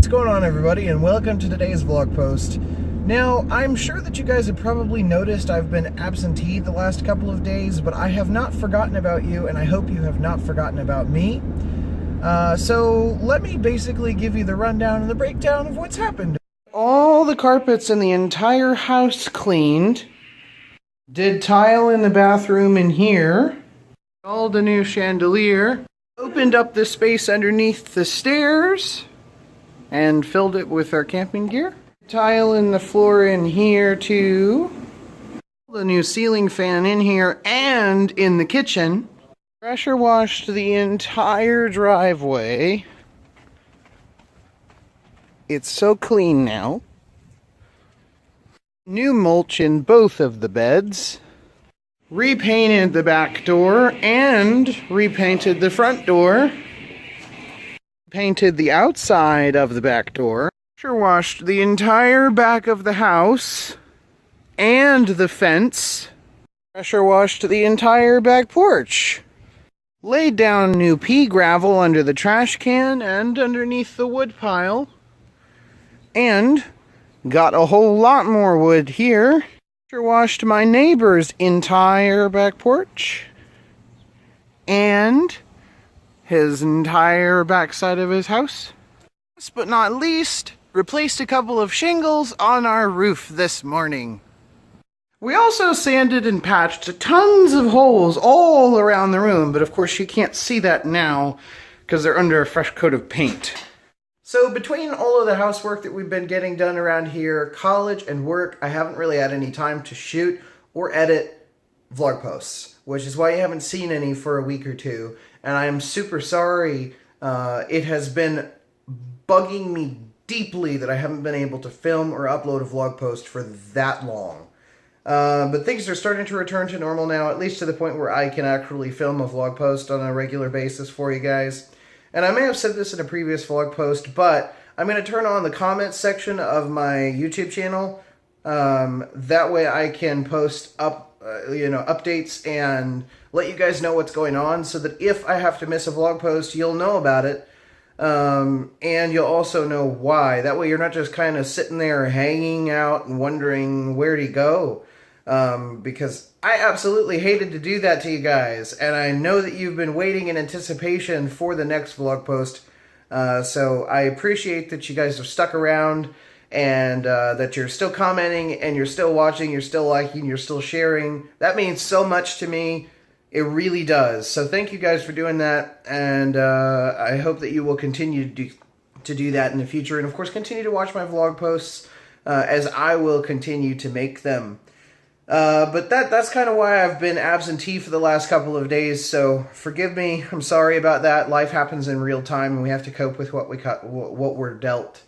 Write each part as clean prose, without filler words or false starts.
What's going on, everybody, and welcome to today's vlog post. Now, I'm sure that you guys have probably noticed I've been absentee the last couple of days, but I have not forgotten about you, and I hope you have not forgotten about me. So let me basically give you the rundown and the breakdown of what's happened. All the carpets in the entire house cleaned. Did tile in the bathroom in here. Installed a new chandelier. Opened up the space underneath the stairs and filled it with our camping gear. Tile in the floor in here too. The new ceiling fan in here and in the kitchen. Pressure washed the entire driveway. It's so clean now. New mulch in both of the beds. Repainted the back door and repainted the front door. Painted the outside of the back door. Pressure washed the entire back of the house and the fence. Pressure washed the entire back porch. Laid down new pea gravel under the trash can and underneath the wood pile. And got a whole lot more wood here. Pressure washed my neighbor's entire back porch. And his entire backside of his house. Last but not least, replaced a couple of shingles on our roof this morning. We also sanded and patched tons of holes all around the room, but of course you can't see that now because they're under a fresh coat of paint. So between all of the housework that we've been getting done around here, college and work, I haven't really had any time to shoot or edit vlog posts, which is why you haven't seen any for a week or two. And I am super sorry. It has been bugging me deeply that I haven't been able to film or upload a vlog post for that long. But things are starting to return to normal now, at least to the point where I can actually film a vlog post on a regular basis for you guys. And I may have said this in a previous vlog post, but I'm going to turn on the comments section of my YouTube channel. That way I can post updates and let you guys know what's going on, so that if I have to miss a vlog post, you'll know about it. And you'll also know why. That way you're not just kind of sitting there hanging out and wondering where to go. Because I absolutely hated to do that to you guys. And I know that you've been waiting in anticipation for the next vlog post. So I appreciate that you guys have stuck around and that you're still commenting and you're still watching, you're still liking, you're still sharing. That means so much to me. It really does. So thank you guys for doing that, and I hope that you will continue to do that in the future, and of course continue to watch my vlog posts as I will continue to make them. But that's kind of why I've been absentee for the last couple of days, so forgive me. I'm sorry about that. Life happens in real time, and we have to cope with what we're dealt.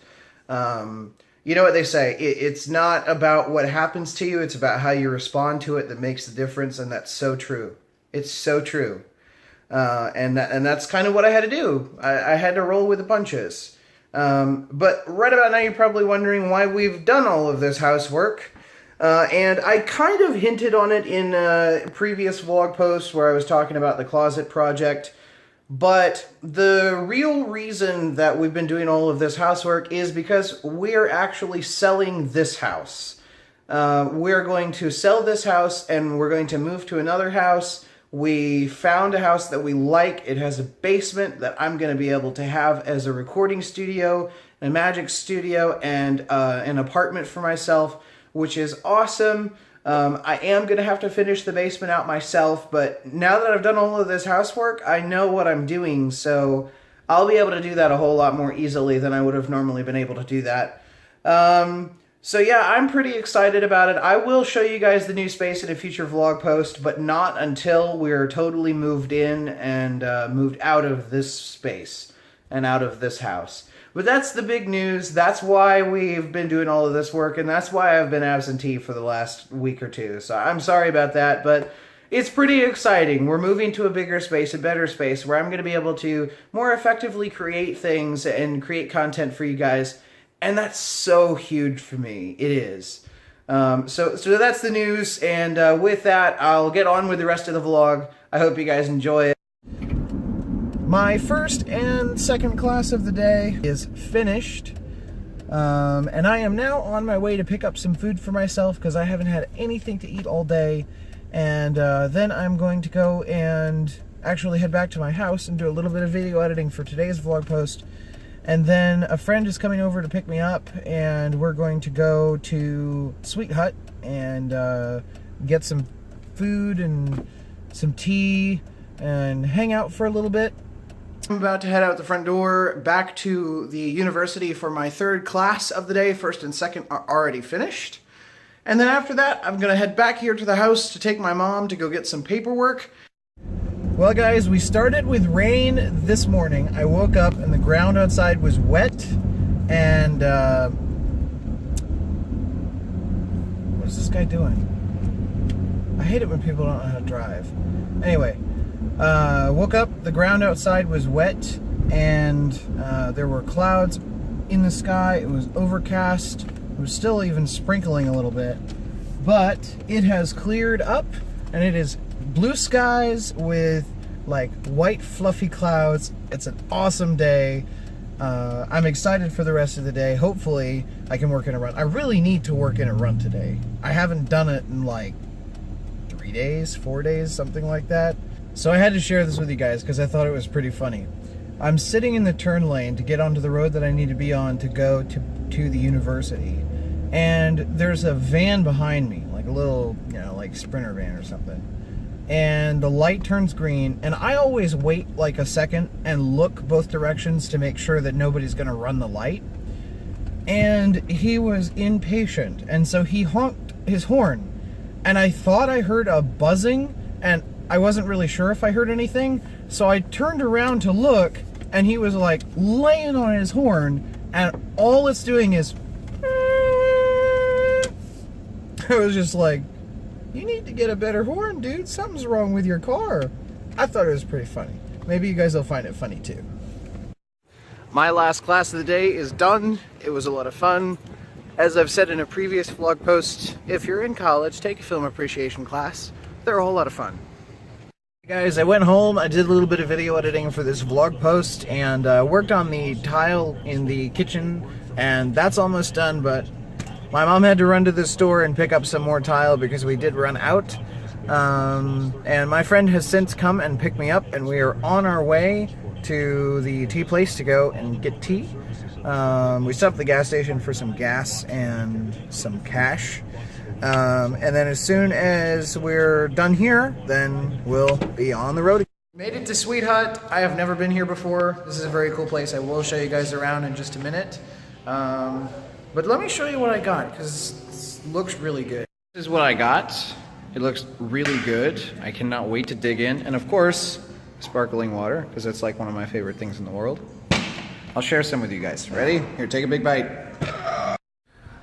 You know what they say, it's not about what happens to you, it's about how you respond to it that makes the difference, and that's so true. It's so true. And that's kind of what I had to do. I had to roll with the punches. But right about now you're probably wondering why we've done all of this housework. And I kind of hinted on it in a previous vlog post where I was talking about the closet project. But the real reason that we've been doing all of this housework is because we're actually selling this house. We're going to sell this house and we're going to move to another house. We found a house that we like. It has a basement that I'm going to be able to have as a recording studio, a magic studio, and an apartment for myself, which is awesome. I am going to have to finish the basement out myself, but now that I've done all of this housework, I know what I'm doing, so I'll be able to do that a whole lot more easily than I would have normally been able to do that. So yeah, I'm pretty excited about it. I will show you guys the new space in a future vlog post, but not until we're totally moved in and moved out of this space and out of this house. But that's the big news. That's why we've been doing all of this work, and that's why I've been absentee for the last week or two. So I'm sorry about that, but it's pretty exciting. We're moving to a bigger space, a better space, where I'm going to be able to more effectively create things and create content for you guys. And that's so huge for me. It is. So that's the news, and with that, I'll get on with the rest of the vlog. I hope you guys enjoy it. My first and second class of the day is finished. And I am now on my way to pick up some food for myself because I haven't had anything to eat all day. And then I'm going to go and actually head back to my house and do a little bit of video editing for today's vlog post. And then a friend is coming over to pick me up, and we're going to go to Sweet Hut and get some food and some tea and hang out for a little bit. I'm about to head out the front door back to the university for my third class of the day. First and second are already finished. And then after that, I'm going to head back here to the house to take my mom to go get some paperwork. Well, guys, we started with rain this morning. I woke up and the ground outside was wet. And, what is this guy doing? I hate it when people don't know how to drive. Anyway, woke up, the ground outside was wet, and there were clouds in the sky. It was overcast. It was still even sprinkling a little bit, but it has cleared up, and it is blue skies with like white fluffy clouds. It's an awesome day. I'm excited for the rest of the day. Hopefully I can work in a run. I really need to work in a run today. I haven't done it in like 3 days, 4 days, something like that. So I had to share this with you guys because I thought it was pretty funny. I'm sitting in the turn lane to get onto the road that I need to be on to go to the university. And there's a van behind me, like a little, like Sprinter van or something. And the light turns green, and I always wait like a second and look both directions to make sure that nobody's gonna run the light. And he was impatient, and so he honked his horn. And I thought I heard a buzzing, and I wasn't really sure if I heard anything, so I turned around to look, and he was like laying on his horn, and all it's doing is I was just like, you need to get a better horn, dude. Something's wrong with your car. I thought it was pretty funny. Maybe you guys will find it funny too. My last class of the day is done. It was a lot of fun. As I've said in a previous vlog post, if you're in college, take a film appreciation class. They're a whole lot of fun. Guys, I went home, I did a little bit of video editing for this vlog post, and worked on the tile in the kitchen, and that's almost done, but my mom had to run to the store and pick up some more tile because we did run out. And my friend has since come and picked me up, and we are on our way to the tea place to go and get tea. We stopped at the gas station for some gas and some cash. And then as soon as we're done here, then we'll be on the road. Made it to Sweet Hut. I have never been here before. This is a very cool place. I will show you guys around in just a minute. But let me show you what I got, because this looks really good. This is what I got. It looks really good. I cannot wait to dig in. And of course, sparkling water, because it's like one of my favorite things in the world. I'll share some with you guys. Ready? Here, take a big bite.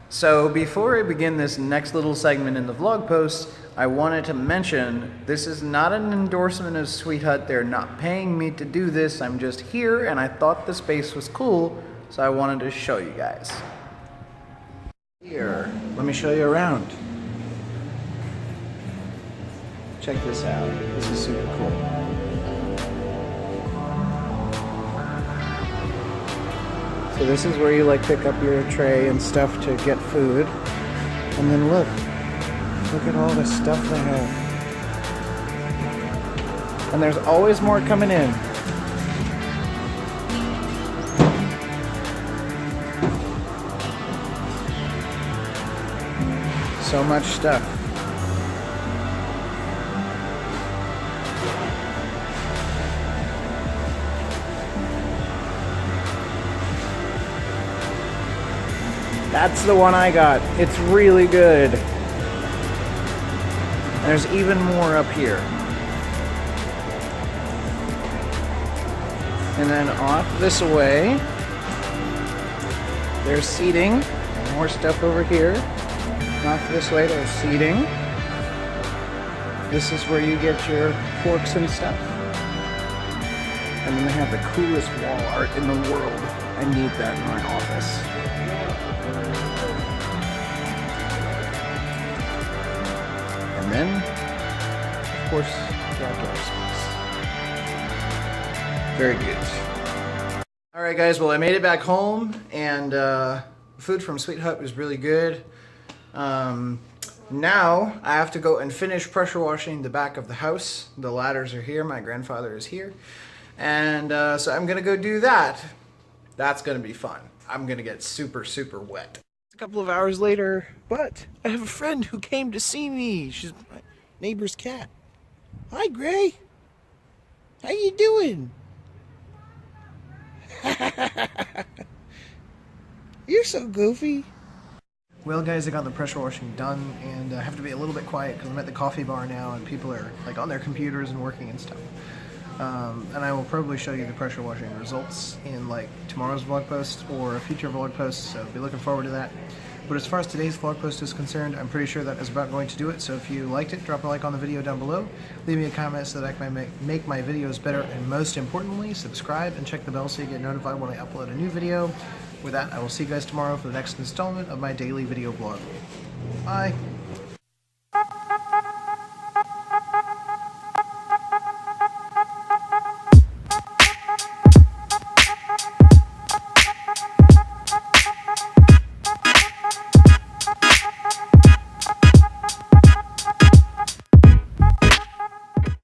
So before I begin this next little segment in the vlog post, I wanted to mention this is not an endorsement of Sweet Hut. They're not paying me to do this. I'm just here, and I thought the space was cool, so I wanted to show you guys. Here, let me show you around. Check this out. This is super cool. So this is where you like pick up your tray and stuff to get food. And then look at all the stuff they have. And there's always more coming in. So much stuff. That's the one I got. It's really good. And there's even more up here. And then off this way, there's seating. More stuff over here. Off this way, there's seating. This is where you get your forks and stuff. And then they have the coolest wall art in the world. I need that in my office. And then, of course, the outdoor space. Very good. Alright guys, well I made it back home, and food from Sweet Hut was really good. Now I have to go and finish pressure washing the back of the house. The ladders are here. My grandfather is here. And so I'm going to go do that. That's going to be fun. I'm going to get super, super wet. A couple of hours later, but I have a friend who came to see me. She's my neighbor's cat. Hi, Gray. How you doing? You're so goofy. Well, guys, I got the pressure washing done, and I have to be a little bit quiet because I'm at the coffee bar now, and people are like on their computers and working and stuff. And I will probably show you the pressure washing results in like tomorrow's vlog post or a future vlog post, so be looking forward to that. But as far as today's vlog post is concerned, I'm pretty sure that is about going to do it. So if you liked it, drop a like on the video down below. Leave me a comment so that I can make my videos better. And most importantly, subscribe and check the bell so you get notified when I upload a new video. With that, I will see you guys tomorrow for the next installment of my daily video blog. Bye!